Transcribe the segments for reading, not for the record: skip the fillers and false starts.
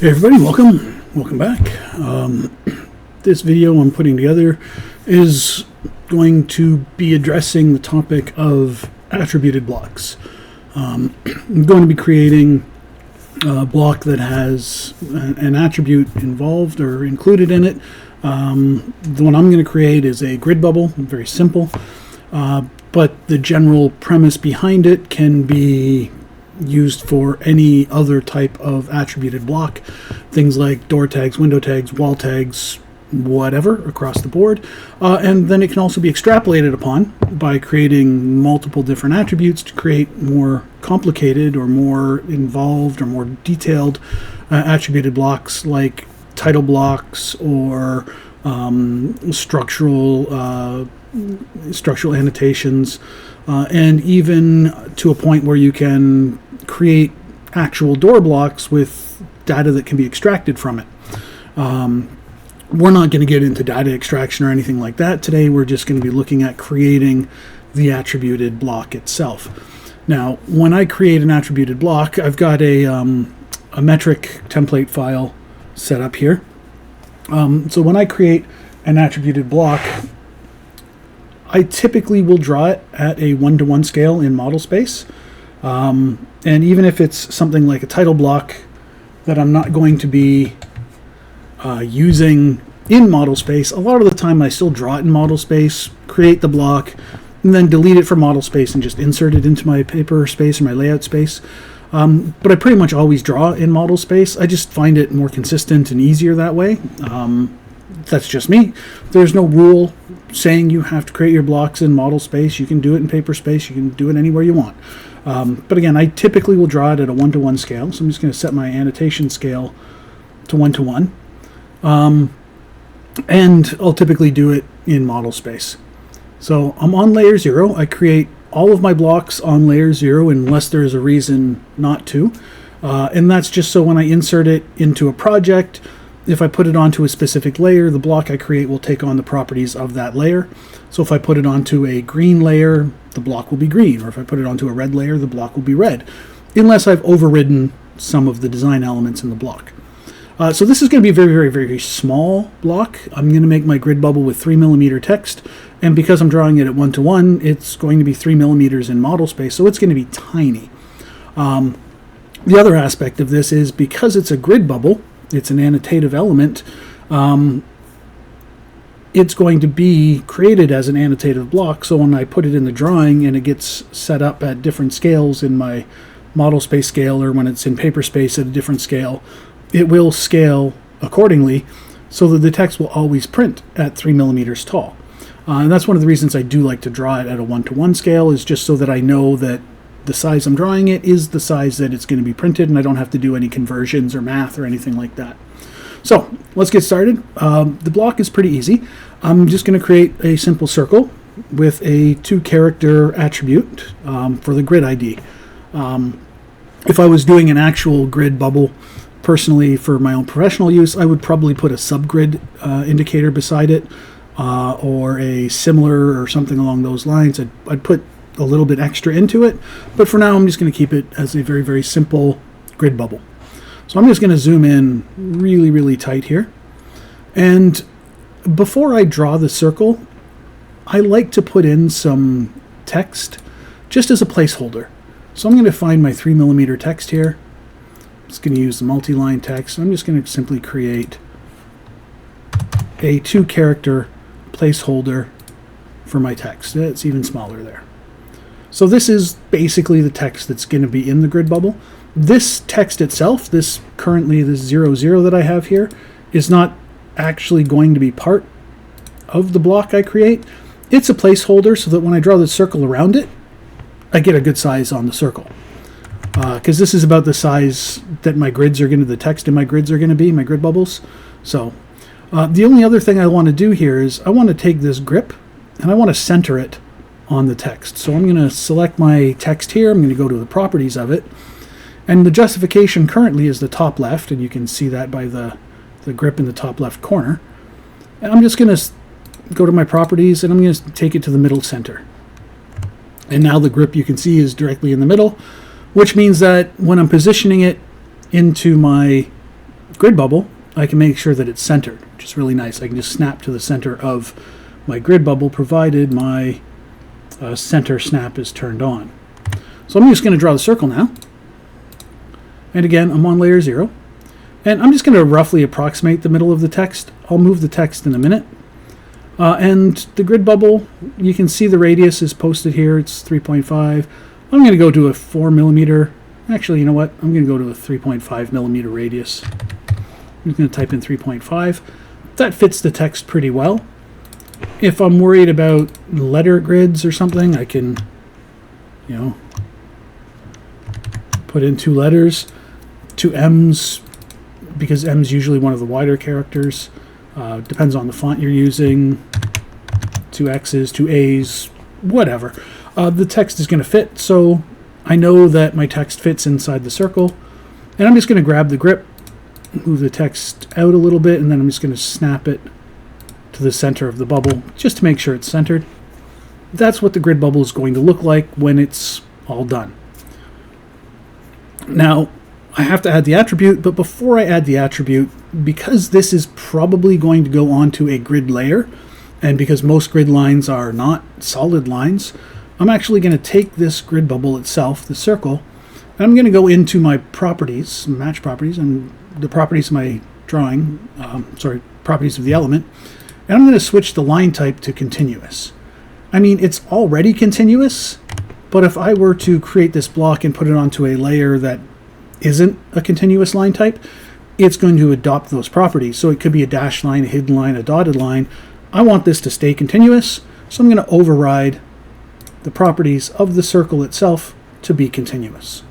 Hey everybody, welcome back. This video I'm putting together is going to be addressing the topic of attributed blocks. I'm going to be creating a block that has an attribute involved or included in it. The one I'm going to create is a grid bubble, very simple, but the general premise behind it can be used for any other type of attributed block, things like door tags, window tags, wall tags, whatever, across the board. And then it can also be extrapolated upon by creating multiple different attributes to create more complicated or more involved or more detailed attributed blocks like title blocks or structural annotations, and even to a point where you can create actual door blocks with data that can be extracted from it. We're not going to get into data extraction or anything like that today. We're just going to be looking at creating the attributed block itself. Now, when I create an attributed block, I've got a metric template file set up here. So when I create an attributed block, I typically will draw it at a 1-to-1 scale in model space. And even if it's something like a title block that I'm not going to be using in model space, a lot of the time I still draw it in model space, create the block, and then delete it from model space and just insert it into my paper space or my layout space. But I pretty much always draw in model space. I just find it more consistent and easier that way. That's just me. There's no rule saying you have to create your blocks in model space. You can do it in paper space. You can do it anywhere you want. But again, I typically will draw it at a 1-to-1 scale. So I'm just going to set my annotation scale to 1-to-1. And I'll typically do it in model space. So I'm on layer 0. I create all of my blocks on layer 0 unless there's a reason not to. And that's just so when I insert it into a project, if I put it onto a specific layer, the block I create will take on the properties of that layer. So if I put it onto a green layer, the block will be green. Or if I put it onto a red layer, the block will be red, unless I've overridden some of the design elements in the block. So this is going to be a very, very, very small block. I'm going to make my grid bubble with 3mm text. And because I'm drawing it at 1-to-1, it's going to be 3mm in model space. So it's going to be tiny. The other aspect of this is because it's a grid bubble, it's an annotative element, it's going to be created as an annotative block. So when I put it in the drawing and it gets set up at different scales in my model space scale, or when it's in paper space at a different scale, it will scale accordingly so that the text will always print at 3mm tall. And that's one of the reasons I do like to draw it at a 1-to-1 scale, is just so that I know that the size I'm drawing it is the size that it's going to be printed, and I don't have to do any conversions or math or anything like that. So let's get started. The block is pretty easy. I'm just going to create a simple circle with a 2-character attribute for the grid ID. If I was doing an actual grid bubble personally for my own professional use, I would probably put a subgrid indicator beside it, or a similar or something along those lines. I'd put a little bit extra into it, but for now I'm just going to keep it as a very, very simple grid bubble. So I'm just going to zoom in really, really tight here. And before I draw the circle, I like to put in some text just as a placeholder. So I'm going to find my 3mm text here. I'm just going to use the multi-line text. I'm just going to simply create a 2-character placeholder for my text. It's even smaller there. So this is basically the text that's going to be in the grid bubble. This text itself, this 00 that I have here, is not actually going to be part of the block I create. It's a placeholder so that when I draw the circle around it, I get a good size on the circle. Because this is about the size that my grids are going to, the text in my grids are going to be, my grid bubbles. So the only other thing I want to do here is I want to take this grip and I want to center it on the text. So I'm going to select my text here. I'm going to go to the properties of it. And the justification currently is the top left, and you can see that by the grip in the top left corner. And I'm just going to go to my properties, and I'm going to take it to the middle center. And now the grip, you can see, is directly in the middle, which means that when I'm positioning it into my grid bubble, I can make sure that it's centered, which is really nice. I can just snap to the center of my grid bubble, provided my center snap is turned on. So I'm just going to draw the circle now. And again, I'm on layer 0. And I'm just going to roughly approximate the middle of the text. I'll move the text in a minute. And the grid bubble, you can see the radius is posted here. It's 3.5. I'm going to go to a 4 millimeter. Actually, you know what? I'm going to go to a 3.5 millimeter radius. I'm going to type in 3.5. That fits the text pretty well. If I'm worried about letter grids or something, I can, you know, put in 2 letters, 2 M's, because M's usually one of the wider characters. Depends on the font you're using. 2 X's, 2 A's, whatever. The text is going to fit, so I know that my text fits inside the circle. And I'm just going to grab the grip, move the text out a little bit, and then I'm just going to snap it to the center of the bubble just to make sure it's centered. That's what the grid bubble is going to look like when it's all done. Now, I have to add the attribute, but before I add the attribute, because this is probably going to go onto a grid layer, and because most grid lines are not solid lines, I'm actually going to take this grid bubble itself, the circle, and I'm going to go into my properties, match properties, and the properties of my drawing, properties of the element, and I'm going to switch the line type to continuous. I mean, it's already continuous, but if I were to create this block and put it onto a layer that isn't a continuous line type, it's going to adopt those properties. So it could be a dashed line, a hidden line, a dotted line. I want this to stay continuous, so I'm going to override the properties of the circle itself to be continuous.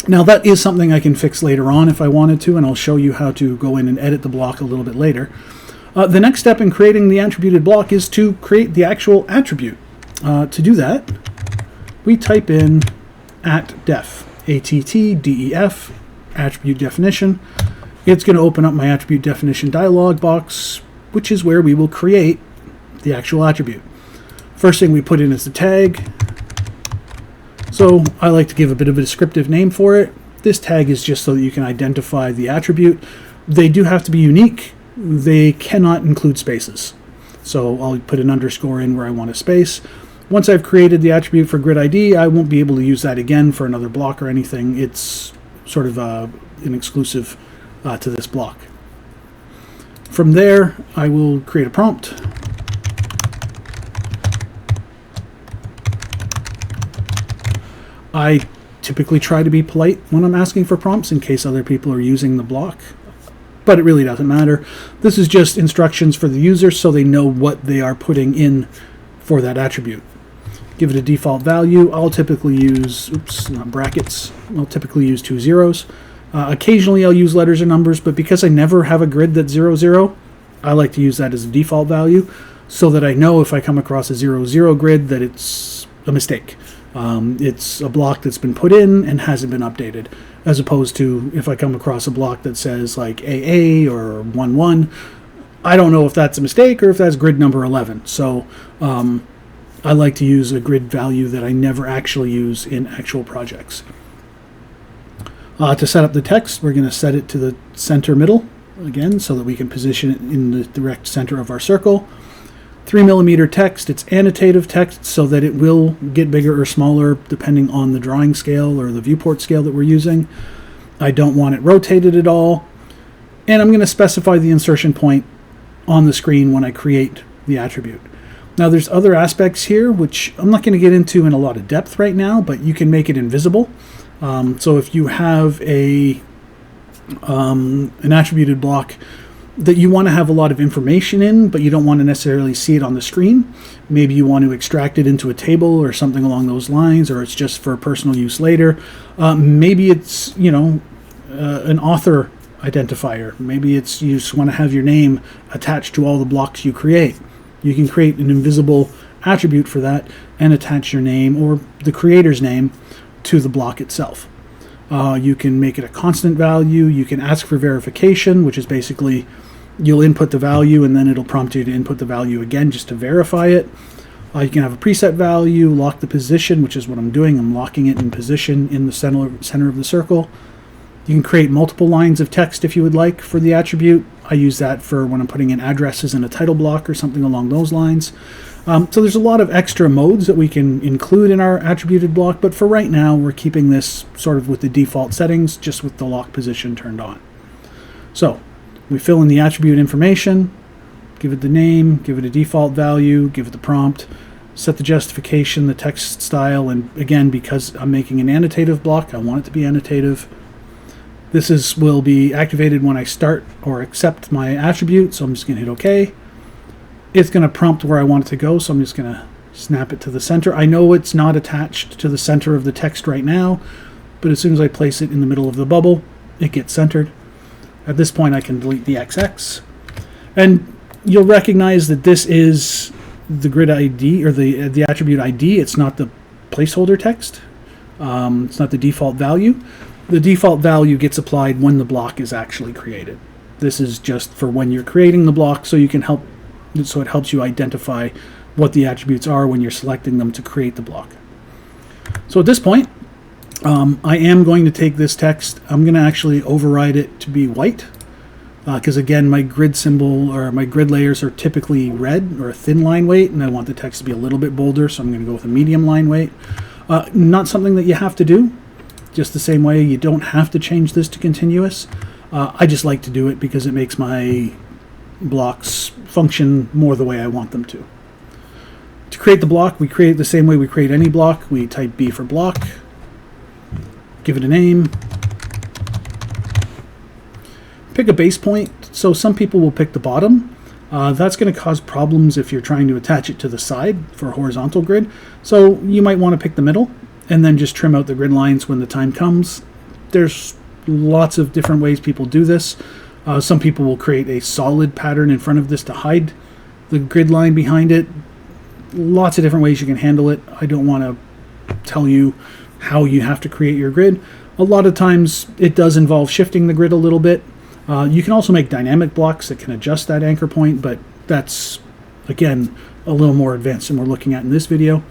Now that is something I can fix later on if I wanted to, and I'll show you how to go in and edit the block a little bit later. The next step in creating the attributed block is to create the actual attribute. To do that, we type in @def, ATTDEF, attribute definition. It's going to open up my attribute definition dialog box, which is where we will create the actual attribute. First thing we put in is the tag. So I like to give a bit of a descriptive name for it. This tag is just so that you can identify the attribute. They do have to be unique. They cannot include spaces. So I'll put an underscore in where I want a space. Once I've created the attribute for grid ID, I won't be able to use that again for another block or anything. It's sort of an exclusive to this block. From there, I will create a prompt. I typically try to be polite when I'm asking for prompts in case other people are using the block, but it really doesn't matter. This is just instructions for the user so they know what they are putting in for that attribute. Give it a default value. I'll typically use, not brackets, I'll typically use 2 zeros. Occasionally I'll use letters or numbers, but because I never have a grid that's 0, 0, I like to use that as a default value so that I know if I come across a 0, 0 grid that it's a mistake. It's a block that's been put in and hasn't been updated, as opposed to if I come across a block that says like AA or 1, 1, I don't know if that's a mistake or if that's grid number 11. So I like to use a grid value that I never actually use in actual projects. To set up the text, we're going to set it to the center middle again so that we can position it in the direct center of our circle. 3 millimeter text, it's annotative text so that it will get bigger or smaller depending on the drawing scale or the viewport scale that we're using. I don't want it rotated at all. And I'm going to specify the insertion point on the screen when I create the attribute. Now there's other aspects here which I'm not going to get into in a lot of depth right now, but you can make it invisible. So if you have an attributed block that you want to have a lot of information in, but you don't want to necessarily see it on the screen, maybe you want to extract it into a table or something along those lines, or it's just for personal use later. Maybe it's, an author identifier. Maybe it's you just want to have your name attached to all the blocks you create. You can create an invisible attribute for that and attach your name or the creator's name to the block itself. You can make it a constant value. You can ask for verification, which is basically you'll input the value and then it'll prompt you to input the value again just to verify it. You can have a preset value, lock the position, which is what I'm doing. I'm locking it in position in the center of the circle. You can create multiple lines of text if you would like for the attribute. I use that for when I'm putting in addresses in a title block or something along those lines. So there's a lot of extra modes that we can include in our attributed block, but for right now we're keeping this sort of with the default settings, just with the lock position turned on. So we fill in the attribute information, give it the name, give it a default value, give it the prompt, set the justification, the text style, and again, because I'm making an annotative block, I want it to be annotative. This will be activated when I start or accept my attribute, so I'm just going to hit OK. It's going to prompt where I want it to go, so I'm just going to snap it to the center. I know it's not attached to the center of the text right now, but as soon as I place it in the middle of the bubble, it gets centered. At this point, I can delete the XX. And you'll recognize that this is the grid ID, or the attribute ID. It's not the placeholder text. It's not the default value. The default value gets applied when the block is actually created. This is just for when you're creating the block, so it helps you identify what the attributes are when you're selecting them to create the block. So at this point, I am going to take this text. I'm going to actually override it to be white, because again, my grid symbol or my grid layers are typically red or a thin line weight, and I want the text to be a little bit bolder, so I'm going to go with a medium line weight. Not something that you have to do. Just the same way you don't have to change this to continuous. I just like to do it because it makes my blocks function more the way I want them to. To create the block, we create it the same way we create any block. We type B for block, give it a name, pick a base point. So some people will pick the bottom. That's going to cause problems if you're trying to attach it to the side for a horizontal grid. So you might want to pick the middle, and then just trim out the grid lines when the time comes. There's lots of different ways people do this. Some people will create a solid pattern in front of this to hide the grid line behind it. Lots of different ways you can handle it. I don't want to tell you how you have to create your grid. A lot of times it does involve shifting the grid a little bit. You can also make dynamic blocks that can adjust that anchor point, but that's, again, a little more advanced than we're looking at in this video.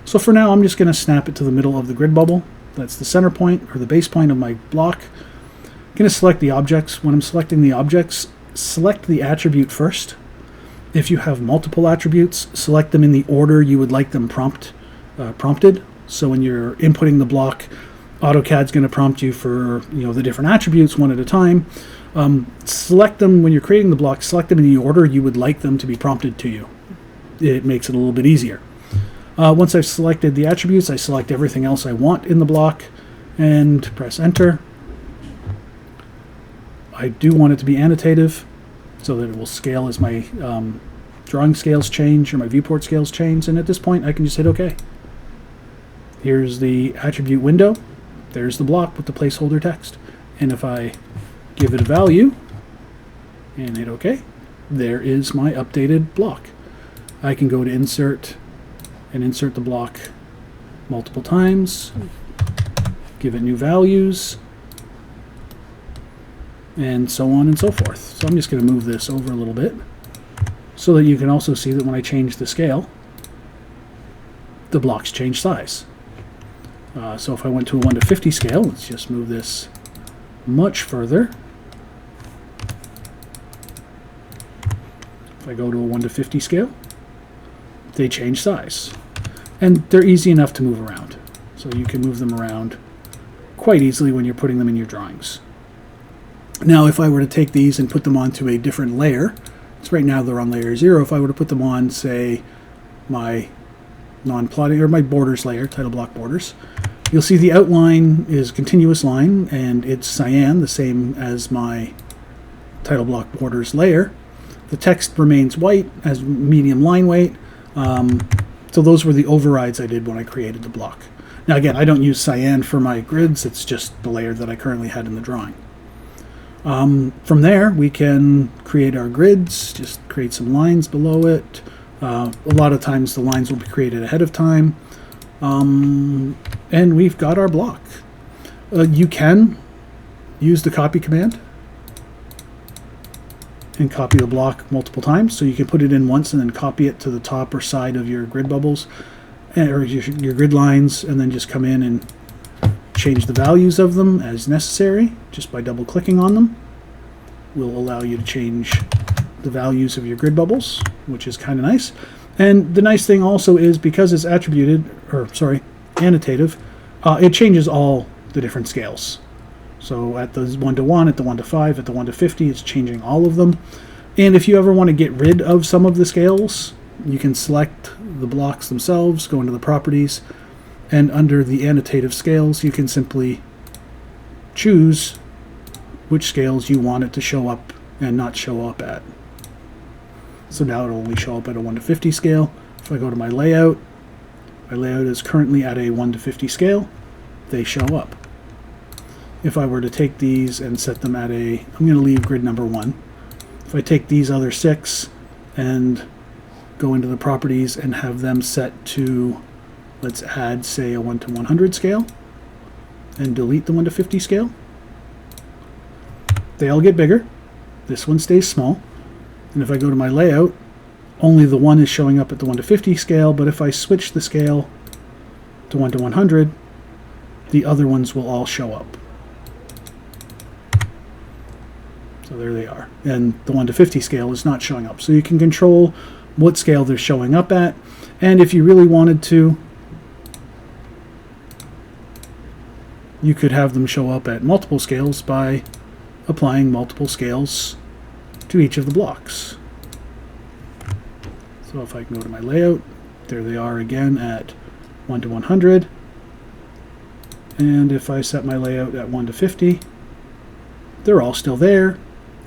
So for now, I'm just going to snap it to the middle of the grid bubble. That's the center point, or the base point of my block. I'm going to select the objects. When I'm selecting the objects, select the attribute first. If you have multiple attributes, select them in the order you would like them prompted. So when you're inputting the block, AutoCAD's going to prompt you for the different attributes one at a time. Select them when you're creating the block. Select them in the order you would like them to be prompted to you. It makes it a little bit easier. Once I've selected the attributes, I select everything else I want in the block and press enter. I do want it to be annotative so that it will scale as my drawing scales change or my viewport scales change, and at this point I can just hit OK. Here's the attribute window. There's the block with the placeholder text, and if I give it a value and hit OK, there is my updated block. I can go to insert and insert the block multiple times, give it new values, and so on and so forth. So I'm just going to move this over a little bit so that you can also see that when I change the scale, the blocks change size. So if I went to a 1 to 50 scale, let's just move this much further. If I go to a 1 to 50 scale, they change size. And they're easy enough to move around. So you can move them around quite easily when you're putting them in your drawings. Now, if I were to take these and put them onto a different layer, so right now they're on layer 0, if I were to put them on, say, my non-plotting or my borders layer, title block borders, you'll see the outline is continuous line and it's cyan, the same as my title block borders layer. The text remains white as medium line weight. So those were the overrides I did when I created the block. Now again, I don't use cyan for my grids, it's just the layer that I currently had in the drawing. From there, we can create our grids, just create some lines below it. A lot of times the lines will be created ahead of time. And we've got our block. You can use the copy command and copy the block multiple times. So you can put it in once and then copy it to the top or side of your grid bubbles or your grid lines, and then just come in and change the values of them as necessary just by double clicking on them. Will allow you to change the values of your grid bubbles, which is kind of nice. And the nice thing also is because it's annotative, it changes all the different scales. So at the 1:1, at the 1:5, at the 1:50, it's changing all of them. And if you ever want to get rid of some of the scales, you can select the blocks themselves, go into the properties, and under the annotative scales, you can simply choose which scales you want it to show up and not show up at. So now it'll only show up at a 1:50 scale. If I go to my layout is currently at a 1:50 scale. They show up. If I were to take these and set them at I'm going to leave grid number 1. If I take these other 6 and go into the properties and have them set to, let's add, say, a 1:100 scale and delete the 1:50 scale, they all get bigger. This one stays small. And if I go to my layout, only the 1 is showing up at the 1:50 scale, but if I switch the scale to 1:100, the other ones will all show up. So there they are. And the 1:50 scale is not showing up. So you can control what scale they're showing up at. And if you really wanted to, you could have them show up at multiple scales by applying multiple scales to each of the blocks. So if I can go to my layout, there they are again at 1:100. And if I set my layout at 1:50, they're all still there,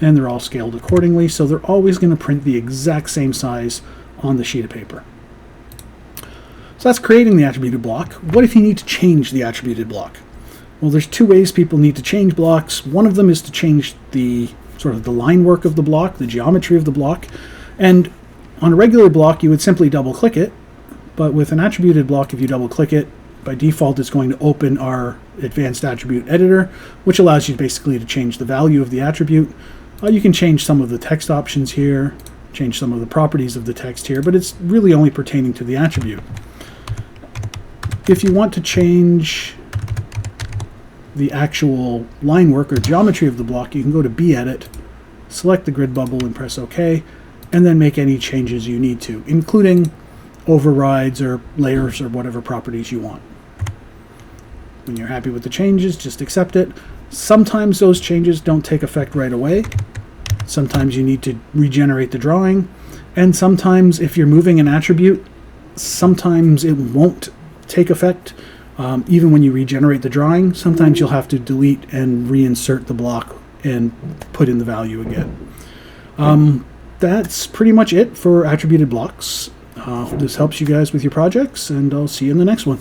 and they're all scaled accordingly, so they're always going to print the exact same size on the sheet of paper. So that's creating the attributed block. What if you need to change the attributed block? Well, there's two ways people need to change blocks. One of them is to change the sort of the line work of the block, the geometry of the block. And on a regular block, you would simply double click it. But with an attributed block, if you double click it, by default, it's going to open our advanced attribute editor, which allows you basically to change the value of the attribute. You can change some of the text options here, change some of the properties of the text here, but it's really only pertaining to the attribute. If you want to change the actual line work or geometry of the block, you can go to B-Edit, select the grid bubble and press OK, and then make any changes you need to, including overrides or layers or whatever properties you want. When you're happy with the changes, just accept it. Sometimes those changes don't take effect right away. Sometimes you need to regenerate the drawing. And sometimes if you're moving an attribute, sometimes it won't take effect. Even when you regenerate the drawing, sometimes you'll have to delete and reinsert the block and put in the value again. That's pretty much it for attributed blocks. This helps you guys with your projects, and I'll see you in the next one.